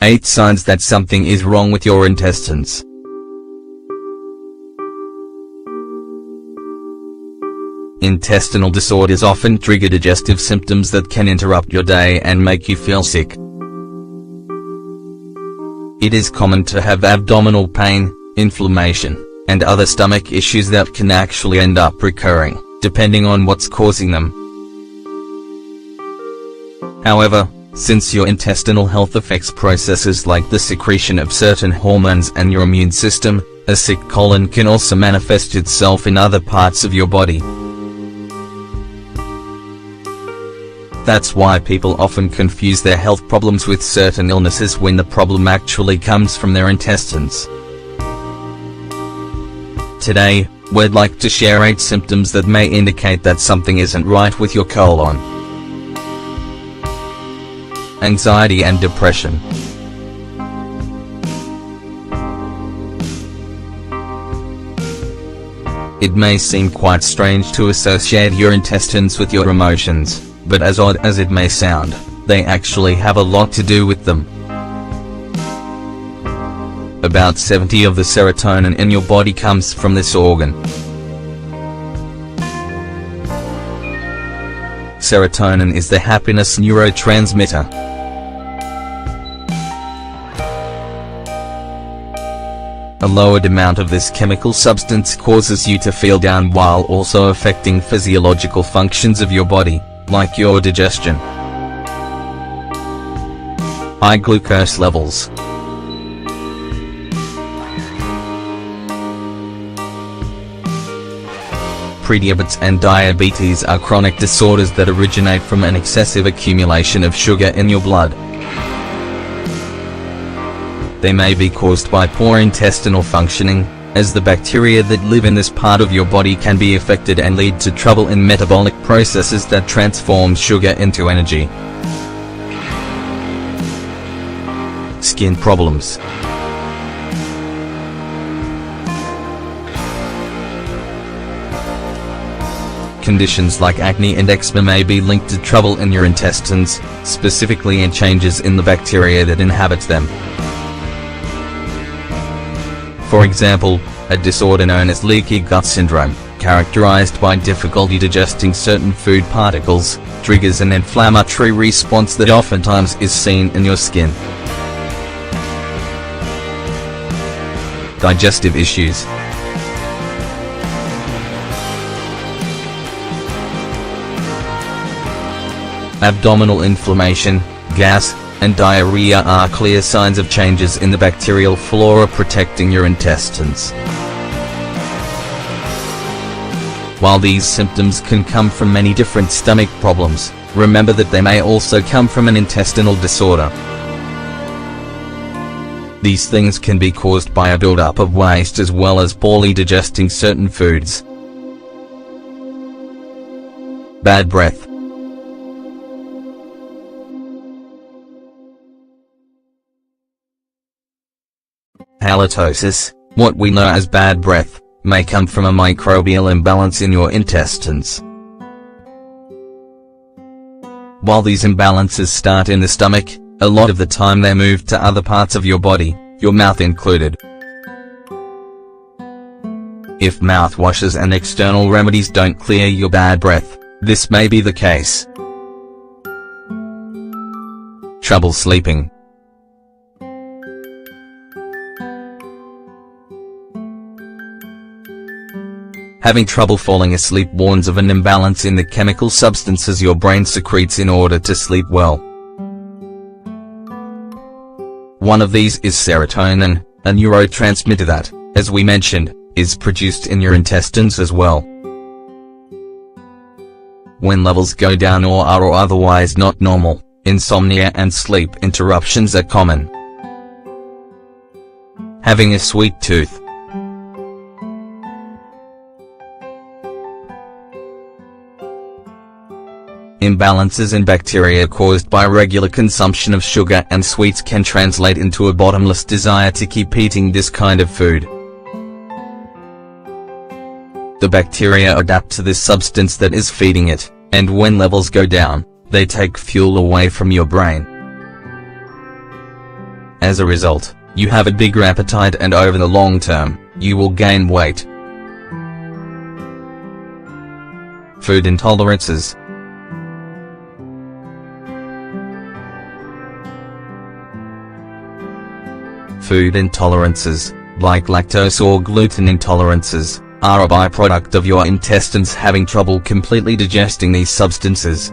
8 signs that something is wrong with your intestines. Intestinal disorders often trigger digestive symptoms that can interrupt your day and make you feel sick. It is common to have abdominal pain, inflammation, and other stomach issues that can actually end up recurring, depending on what's causing them. However, since your intestinal health affects processes like the secretion of certain hormones and your immune system, a sick colon can also manifest itself in other parts of your body. That's why people often confuse their health problems with certain illnesses when the problem actually comes from their intestines. Today, we'd like to share 8 symptoms that may indicate that something isn't right with your colon. Anxiety and depression. It may seem quite strange to associate your intestines with your emotions, but as odd as it may sound, they actually have a lot to do with them. About 70% of the serotonin in your body comes from this organ. Serotonin is the happiness neurotransmitter. A lowered amount of this chemical substance causes you to feel down while also affecting physiological functions of your body, like your digestion. High glucose levels. Prediabetes and diabetes are chronic disorders that originate from an excessive accumulation of sugar in your blood. They may be caused by poor intestinal functioning, as the bacteria that live in this part of your body can be affected and lead to trouble in metabolic processes that transform sugar into energy. Skin problems. Conditions like acne and eczema may be linked to trouble in your intestines, specifically in changes in the bacteria that inhabits them. For example, a disorder known as leaky gut syndrome, characterized by difficulty digesting certain food particles, triggers an inflammatory response that oftentimes is seen in your skin. Digestive issues. Abdominal inflammation, gas, and diarrhea are clear signs of changes in the bacterial flora protecting your intestines. While these symptoms can come from many different stomach problems, remember that they may also come from an intestinal disorder. These things can be caused by a buildup of waste as well as poorly digesting certain foods. Bad breath. Halitosis, what we know as bad breath, may come from a microbial imbalance in your intestines. While these imbalances start in the stomach, a lot of the time they move to other parts of your body, your mouth included. If mouthwashes and external remedies don't clear your bad breath, this may be the case. Trouble sleeping. Having trouble falling asleep warns of an imbalance in the chemical substances your brain secretes in order to sleep well. One of these is serotonin, a neurotransmitter that, as we mentioned, is produced in your intestines as well. When levels go down or are otherwise not normal, insomnia and sleep interruptions are common. Having a sweet tooth. Imbalances in bacteria caused by regular consumption of sugar and sweets can translate into a bottomless desire to keep eating this kind of food. The bacteria adapt to this substance that is feeding it, and when levels go down, they take fuel away from your brain. As a result, you have a bigger appetite, and over the long term, you will gain weight. Food intolerances. Food intolerances, like lactose or gluten intolerances, are a byproduct of your intestines having trouble completely digesting these substances.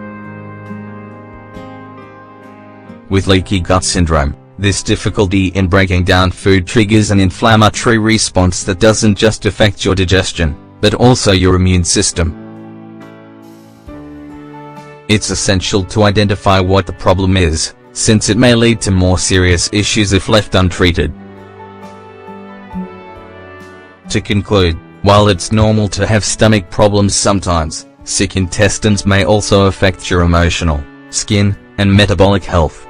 With leaky gut syndrome, this difficulty in breaking down food triggers an inflammatory response that doesn't just affect your digestion, but also your immune system. It's essential to identify what the problem is, since it may lead to more serious issues if left untreated. To conclude, while it's normal to have stomach problems sometimes, sick intestines may also affect your emotional, skin, and metabolic health.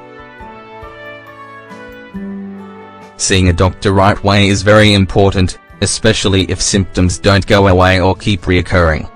Seeing a doctor right away is very important, especially if symptoms don't go away or keep reoccurring.